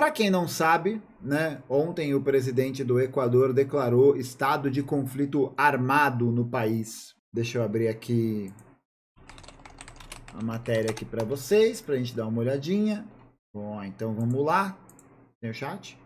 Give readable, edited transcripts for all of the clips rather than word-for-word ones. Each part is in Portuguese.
Para quem não sabe, né, ontem o presidente do Equador declarou estado de conflito armado no país. Deixa eu abrir aqui a matéria aqui para vocês, para a gente dar uma olhadinha. Bom, então vamos lá. Tem o chat?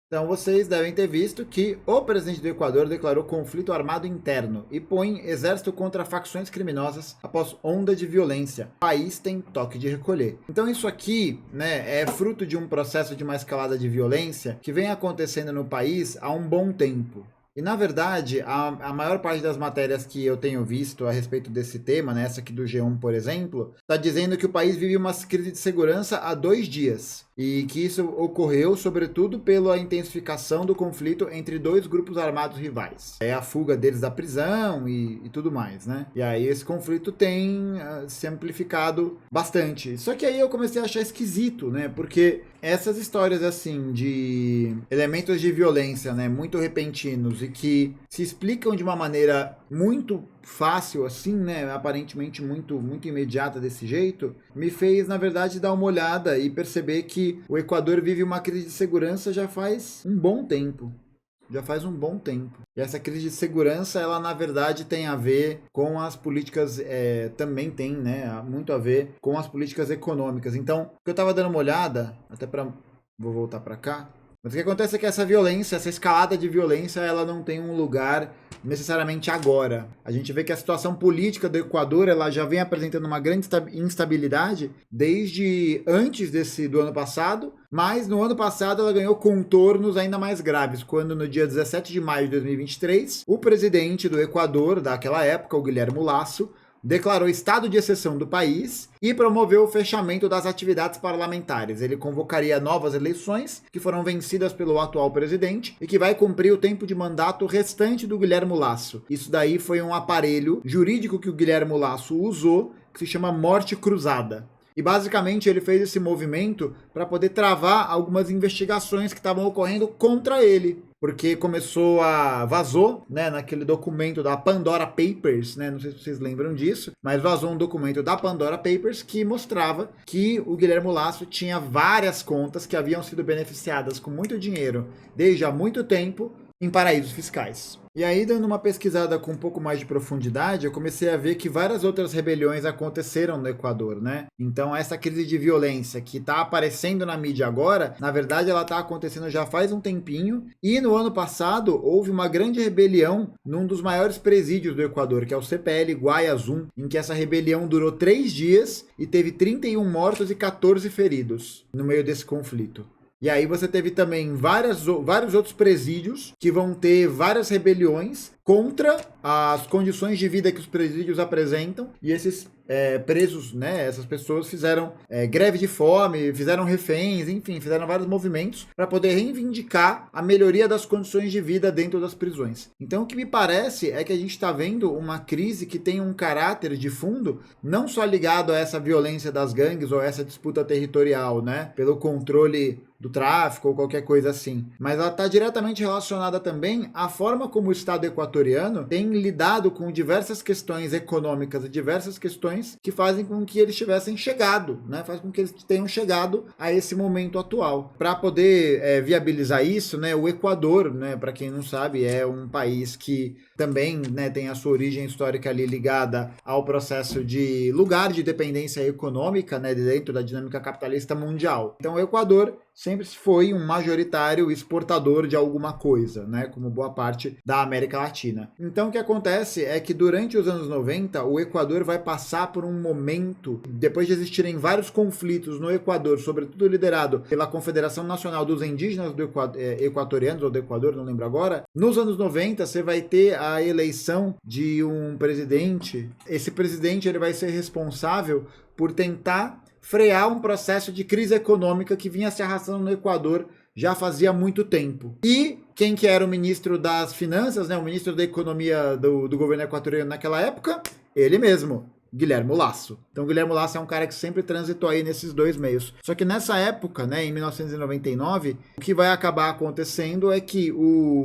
Então vocês devem ter visto que o presidente do Equador declarou conflito armado interno e põe exército contra facções criminosas após onda de violência. O país tem toque de recolher. Então isso aqui, né, é fruto de um processo de uma escalada de violência que vem acontecendo no país há um bom tempo. E, na verdade, a maior parte das matérias que eu tenho visto a respeito desse tema, né, essa aqui do G1, por exemplo, está dizendo que o país vive uma crise de segurança há 2 dias. E que isso ocorreu, sobretudo, pela intensificação do conflito entre 2 grupos armados rivais. É a fuga deles da prisão e tudo mais, né? E aí esse conflito tem se amplificado bastante. Só que aí eu comecei a achar esquisito, né? Porque essas histórias, assim, de elementos de violência, né, muito repentinos e que se explicam de uma maneira muito fácil, assim, né, aparentemente muito imediata desse jeito, me fez, na verdade, dar uma olhada e perceber que o Equador vive uma crise de segurança já faz um bom tempo. Já faz um bom tempo. E essa crise de segurança, ela na verdade tem a ver com as políticas, também tem, né, muito a ver com as políticas econômicas. Então, o que eu estava dando uma olhada, vou voltar para cá, mas o que acontece é que essa violência, essa escalada de violência, ela não tem um lugar necessariamente agora. A gente vê que a situação política do Equador, ela já vem apresentando uma grande instabilidade desde antes do ano passado, mas no ano passado ela ganhou contornos ainda mais graves, quando no dia 17 de maio de 2023, o presidente do Equador, daquela época, o Guilherme Lasso, declarou estado de exceção do país e promoveu o fechamento das atividades parlamentares. Ele convocaria novas eleições, que foram vencidas pelo atual presidente, e que vai cumprir o tempo de mandato restante do Guilherme Lasso. Isso daí foi um aparelho jurídico que o Guilherme Lasso usou, que se chama morte cruzada. E basicamente ele fez esse movimento para poder travar algumas investigações que estavam ocorrendo contra ele. Porque vazou, né, naquele documento da Pandora Papers, né, não sei se vocês lembram disso, mas vazou um documento da Pandora Papers que mostrava que o Guilherme Lasso tinha várias contas que haviam sido beneficiadas com muito dinheiro desde há muito tempo em paraísos fiscais. E aí, dando uma pesquisada com um pouco mais de profundidade, eu comecei a ver que várias outras rebeliões aconteceram no Equador, né? Então, essa crise de violência que está aparecendo na mídia agora, na verdade, ela está acontecendo já faz um tempinho. E no ano passado, houve uma grande rebelião num dos maiores presídios do Equador, que é o CPL Guayasu 1, em que essa rebelião durou 3 dias e teve 31 mortos e 14 feridos no meio desse conflito. E aí você teve também vários outros presídios que vão ter várias rebeliões contra as condições de vida que os presídios apresentam. E esses presos, né, essas pessoas fizeram greve de fome, fizeram reféns, enfim, fizeram vários movimentos para poder reivindicar a melhoria das condições de vida dentro das prisões. Então o que me parece é que a gente está vendo uma crise que tem um caráter de fundo, não só ligado a essa violência das gangues ou essa disputa territorial, né, pelo controle do tráfico ou qualquer coisa assim, mas ela está diretamente relacionada também à forma como o Estado equatoriano tem lidado com diversas questões econômicas e diversas questões que fazem com que eles tivessem chegado, né? Faz com que eles tenham chegado a esse momento atual. Para poder viabilizar isso, né, o Equador, né, para quem não sabe, é um país que também, né, tem a sua origem histórica ali ligada ao processo de lugar de dependência econômica, né, dentro da dinâmica capitalista mundial. Então o Equador sempre foi um majoritário exportador de alguma coisa, né, como boa parte da América Latina. Então o que acontece é que durante os anos 90, o Equador vai passar por um momento, depois de existirem vários conflitos no Equador, sobretudo liderado pela Confederação Nacional dos Indígenas Equatorianos, ou do Equador, não lembro agora, nos anos 90 você vai ter a eleição de um presidente. Esse presidente ele vai ser responsável por tentar frear um processo de crise econômica que vinha se arrastando no Equador já fazia muito tempo. E quem que era o ministro das Finanças, né, o ministro da Economia do governo equatoriano naquela época? Ele mesmo, Guilherme Lasso. Então, Guilherme Lasso é um cara que sempre transitou aí nesses dois meios. Só que nessa época, né, em 1999, o que vai acabar acontecendo é que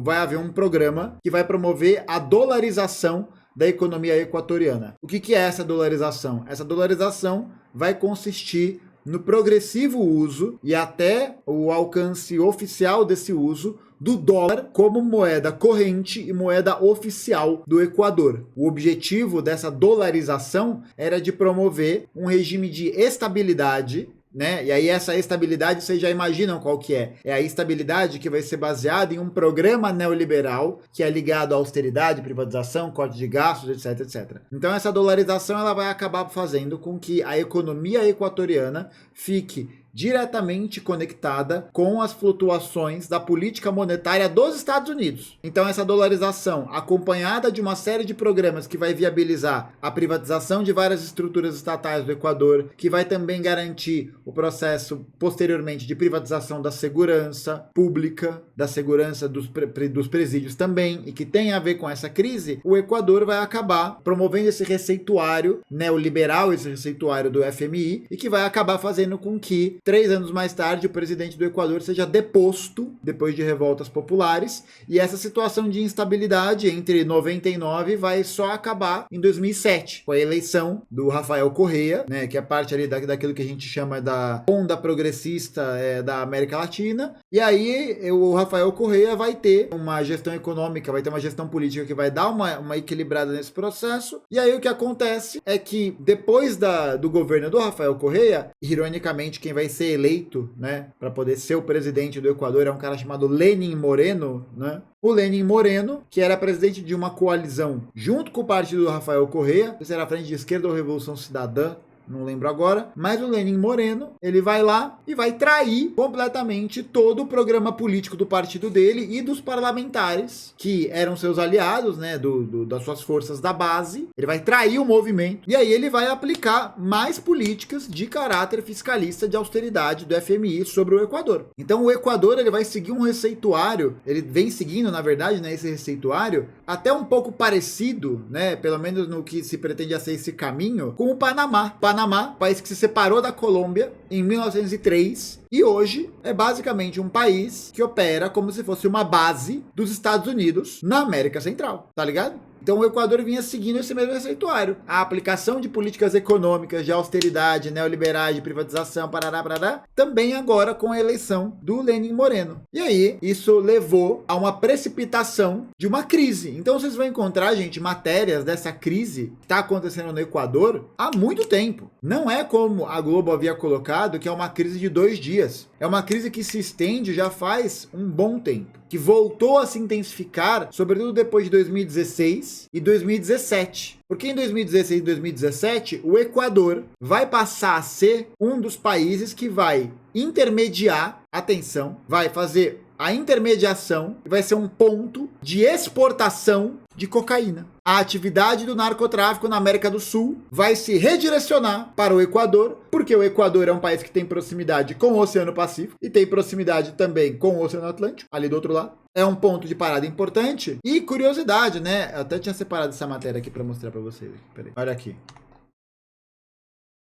vai haver um programa que vai promover a dolarização da economia equatoriana. O que é essa dolarização? Essa dolarização vai consistir no progressivo uso e até o alcance oficial desse uso do dólar como moeda corrente e moeda oficial do Equador. O objetivo dessa dolarização era de promover um regime de estabilidade, né? E aí essa estabilidade, vocês já imaginam qual que é. É a estabilidade que vai ser baseada em um programa neoliberal que é ligado à austeridade, privatização, corte de gastos, etc, etc. Então essa dolarização ela vai acabar fazendo com que a economia equatoriana fique diretamente conectada com as flutuações da política monetária dos Estados Unidos. Então essa dolarização, acompanhada de uma série de programas que vai viabilizar a privatização de várias estruturas estatais do Equador, que vai também garantir o processo posteriormente de privatização da segurança pública, da segurança dos presídios também, e que tem a ver com essa crise, o Equador vai acabar promovendo esse receituário neoliberal, esse receituário do FMI, e que vai acabar fazendo com que 3 anos mais tarde, o presidente do Equador seja deposto, depois de revoltas populares, e essa situação de instabilidade entre 99 vai só acabar em 2007, com a eleição do Rafael Correa, né, que é parte ali daquilo que a gente chama da onda progressista da América Latina, e aí o Rafael Correa vai ter uma gestão econômica, vai ter uma gestão política que vai dar uma equilibrada nesse processo, e aí o que acontece é que depois do governo do Rafael Correa, ironicamente quem vai ser eleito, né, para poder ser o presidente do Equador é um cara chamado Lenin Moreno, né? O Lenin Moreno, que era presidente de uma coalizão junto com o partido do Rafael Correa, que era a Frente de Esquerda ou Revolução Cidadã, não lembro agora, mas o Lenin Moreno, ele vai lá e vai trair completamente todo o programa político do partido dele e dos parlamentares, que eram seus aliados, né, das suas forças da base. Ele vai trair o movimento e aí ele vai aplicar mais políticas de caráter fiscalista de austeridade do FMI sobre o Equador. Então o Equador, ele vai seguir um receituário, ele vem seguindo, na verdade, né, esse receituário, até um pouco parecido, né, pelo menos no que se pretende a ser esse caminho, com o Panamá. Panamá, país que se separou da Colômbia em 1903 e hoje é basicamente um país que opera como se fosse uma base dos Estados Unidos na América Central, tá ligado? Então o Equador vinha seguindo esse mesmo receituário. A aplicação de políticas econômicas, de austeridade, neoliberais, de privatização, parará, também agora com a eleição do Lenin Moreno. E aí, isso levou a uma precipitação de uma crise. Então vocês vão encontrar, gente, matérias dessa crise que está acontecendo no Equador há muito tempo. Não é como a Globo havia colocado, que é uma crise de 2 dias. É uma crise que se estende já faz um bom tempo, que voltou a se intensificar, sobretudo depois de 2016 e 2017. Porque em 2016 e 2017, o Equador vai passar a ser um dos países que vai intermediar, atenção, vai fazer a intermediação e vai ser um ponto de exportação de cocaína. A atividade do narcotráfico na América do Sul vai se redirecionar para o Equador, porque o Equador é um país que tem proximidade com o Oceano Pacífico e tem proximidade também com o Oceano Atlântico, ali do outro lado. É um ponto de parada importante. E curiosidade, né? Eu até tinha separado essa matéria aqui para mostrar para vocês. Peraí. Olha aqui.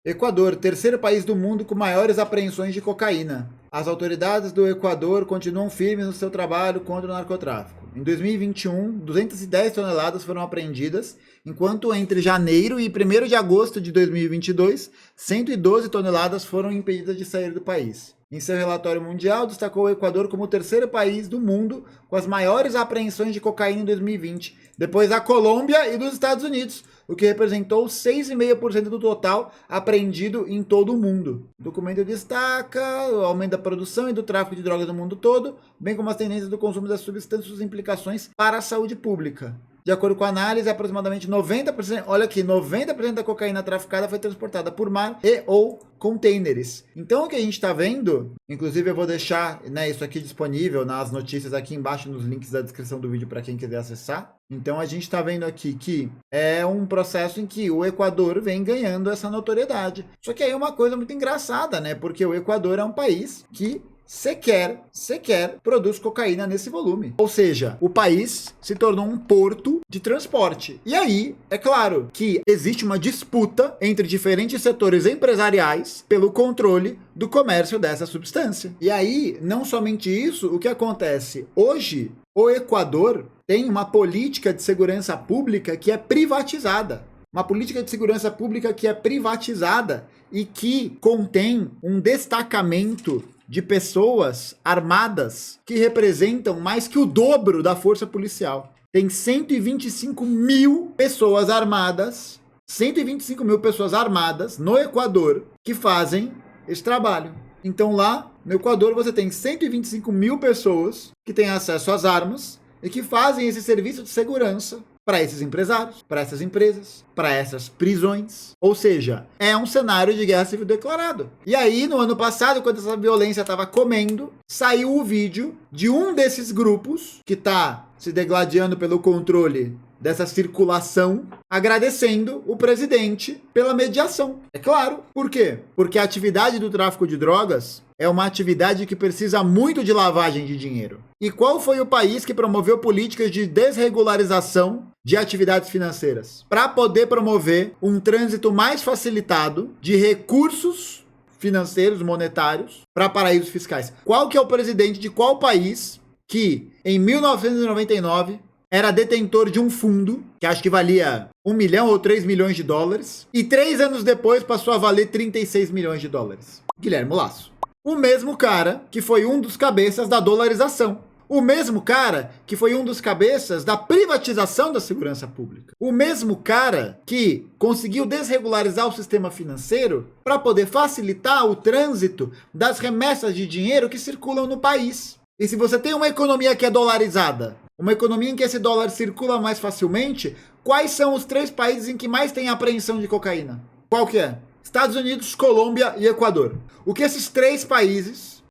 Equador, terceiro país do mundo com maiores apreensões de cocaína. As autoridades do Equador continuam firmes no seu trabalho contra o narcotráfico. Em 2021, 210 toneladas foram apreendidas, enquanto entre janeiro e 1º de agosto de 2022, 112 toneladas foram impedidas de sair do país. Em seu relatório mundial, destacou o Equador como o terceiro país do mundo com as maiores apreensões de cocaína em 2020, depois da Colômbia e dos Estados Unidos, o que representou 6,5% do total apreendido em todo o mundo. O documento destaca o aumento da produção e do tráfico de drogas no mundo todo, bem como as tendências do consumo das substâncias e suas implicações para a saúde pública. De acordo com a análise, aproximadamente 90%, olha aqui, 90% da cocaína traficada foi transportada por mar e ou containers. Então o que a gente está vendo, inclusive eu vou deixar, né, isso aqui disponível nas notícias aqui embaixo nos links da descrição do vídeo para quem quiser acessar. Então a gente está vendo aqui que é um processo em que o Equador vem ganhando essa notoriedade. Só que aí é uma coisa muito engraçada, né? Porque o Equador é um país que sequer produz cocaína nesse volume. Ou seja, o país se tornou um porto de transporte. E aí, é claro que existe uma disputa entre diferentes setores empresariais pelo controle do comércio dessa substância. E aí, não somente isso, o que acontece? Hoje, o Equador tem uma política de segurança pública que é privatizada. Uma política de segurança pública que é privatizada e que contém um destacamento de pessoas armadas que representam mais que o dobro da força policial. Tem 125 mil pessoas armadas, 125 mil pessoas armadas no Equador que fazem esse trabalho. Então lá no Equador você tem 125 mil pessoas que têm acesso às armas e que fazem esse serviço de segurança para esses empresários, para essas empresas, para essas prisões. Ou seja, é um cenário de guerra civil declarado. E aí, no ano passado, quando essa violência estava comendo, saiu o vídeo de um desses grupos que está se degladiando pelo controle dessa circulação, agradecendo o presidente pela mediação. É claro. Por quê? Porque a atividade do tráfico de drogas é uma atividade que precisa muito de lavagem de dinheiro. E qual foi o país que promoveu políticas de desregularização de atividades financeiras? Para poder promover um trânsito mais facilitado de recursos financeiros, monetários, para paraísos fiscais. Qual que é o presidente de qual país que, em 1999, era detentor de um fundo, que acho que valia 1 milhão ou 3 milhões de dólares, e 3 anos depois passou a valer 36 milhões de dólares? Guilherme Lasso. O mesmo cara que foi um dos cabeças da dolarização. O mesmo cara que foi um dos cabeças da privatização da segurança pública. O mesmo cara que conseguiu desregularizar o sistema financeiro para poder facilitar o trânsito das remessas de dinheiro que circulam no país. E se você tem uma economia que é dolarizada, uma economia em que esse dólar circula mais facilmente, quais são os 3 países em que mais tem apreensão de cocaína? Qual que é? Estados Unidos, Colômbia e Equador. O que esses três países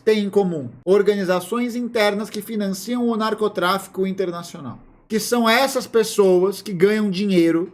têm em comum? Organizações internas que financiam o narcotráfico internacional. Que são essas pessoas que ganham dinheiro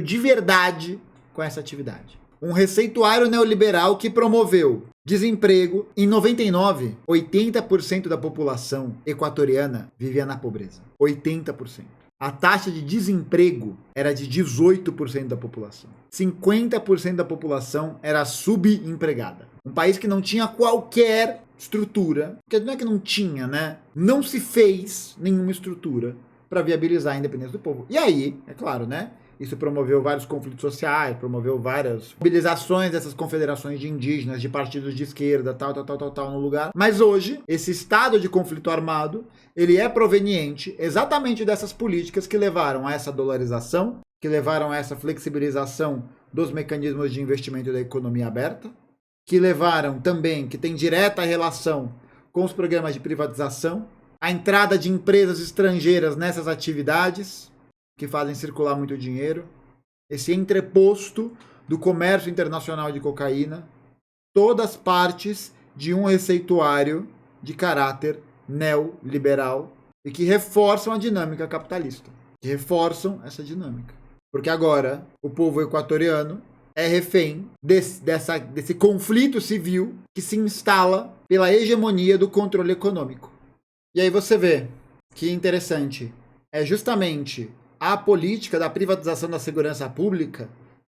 de verdade com essa atividade. Um receituário neoliberal que promoveu desemprego. Em 99, 80% da população equatoriana vivia na pobreza. 80%. A taxa de desemprego era de 18% da população. 50% da população era subempregada. Um país que não tinha qualquer estrutura, porque não é que não tinha, né? Não se fez nenhuma estrutura para viabilizar a independência do povo. E aí, é claro, né? Isso promoveu vários conflitos sociais, promoveu várias mobilizações dessas confederações de indígenas, de partidos de esquerda, tal, no lugar. Mas hoje, esse estado de conflito armado, ele é proveniente exatamente dessas políticas que levaram a essa dolarização, que levaram a essa flexibilização dos mecanismos de investimento da economia aberta, que levaram também, que tem direta relação com os programas de privatização, a entrada de empresas estrangeiras nessas atividades, que fazem circular muito dinheiro, esse entreposto do comércio internacional de cocaína, todas partes de um receituário de caráter neoliberal e que reforçam a dinâmica capitalista, que reforçam essa dinâmica. Porque agora o povo equatoriano é refém desse conflito civil que se instala pela hegemonia do controle econômico. E aí você vê que interessante, é justamente a política da privatização da segurança pública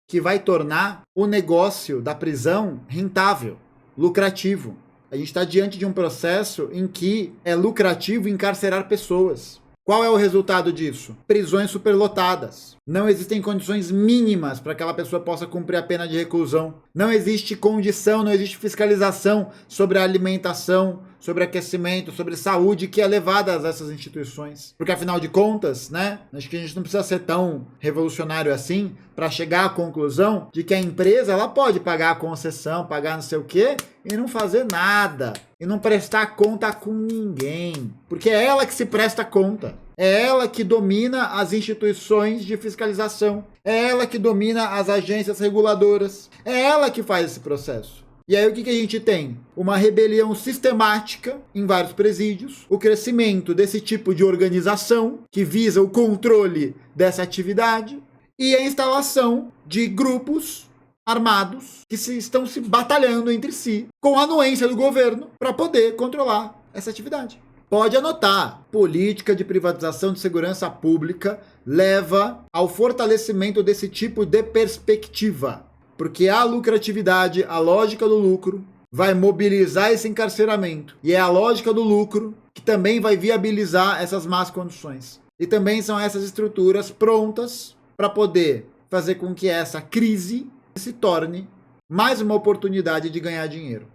que vai tornar o negócio da prisão rentável, lucrativo. A gente está diante de um processo em que é lucrativo encarcerar pessoas. Qual é o resultado disso? Prisões superlotadas. Não existem condições mínimas para que aquela pessoa possa cumprir a pena de reclusão. Não existe condição, não existe fiscalização sobre a alimentação, sobre aquecimento, sobre saúde que é levada a essas instituições. Porque afinal de contas, né, acho que a gente não precisa ser tão revolucionário assim para chegar à conclusão de que a empresa ela pode pagar a concessão, pagar não sei o quê e não fazer nada. E não prestar conta com ninguém. Porque é ela que se presta conta. É ela que domina as instituições de fiscalização. É ela que domina as agências reguladoras. É ela que faz esse processo. E aí o que a gente tem? Uma rebelião sistemática em vários presídios, o crescimento desse tipo de organização que visa o controle dessa atividade e a instalação de grupos armados que estão se batalhando entre si com a anuência do governo para poder controlar essa atividade. Pode anotar, política de privatização de segurança pública leva ao fortalecimento desse tipo de perspectiva. Porque a lucratividade, a lógica do lucro, vai mobilizar esse encarceramento. E é a lógica do lucro que também vai viabilizar essas más condições. E também são essas estruturas prontas para poder fazer com que essa crise se torne mais uma oportunidade de ganhar dinheiro,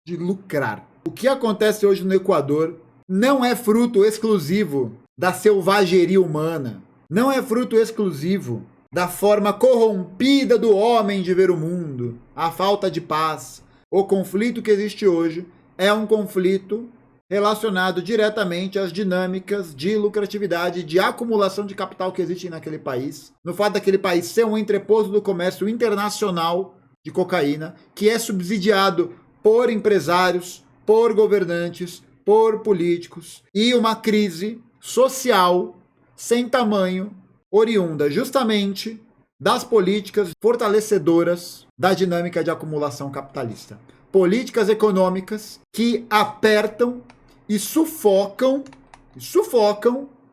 de lucrar. O que acontece hoje no Equador não é fruto exclusivo da selvageria humana, não é fruto exclusivo da forma corrompida do homem de ver o mundo, a falta de paz. O conflito que existe hoje é um conflito relacionado diretamente às dinâmicas de lucratividade, de acumulação de capital que existem naquele país, no fato daquele país ser um entreposto do comércio internacional de cocaína, que é subsidiado por empresários, por governantes, por políticos, e uma crise social sem tamanho, oriunda justamente das políticas fortalecedoras da dinâmica de acumulação capitalista. Políticas econômicas que apertam e sufocam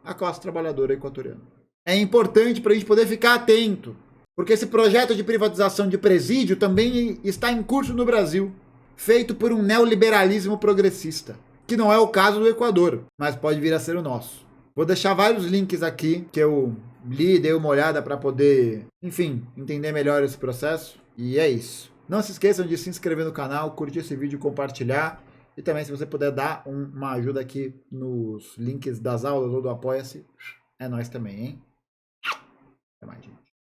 a classe trabalhadora equatoriana. É importante para a gente poder ficar atento, porque esse projeto de privatização de presídio também está em curso no Brasil, feito por um neoliberalismo progressista, que não é o caso do Equador, mas pode vir a ser o nosso. Vou deixar vários links aqui que eu li, dei uma olhada para poder, enfim, entender melhor esse processo. E é isso. Não se esqueçam de se inscrever no canal, curtir esse vídeo e compartilhar. E também, se você puder dar uma ajuda aqui nos links das aulas ou do Apoia-se, é nóis também, hein? Até mais, gente.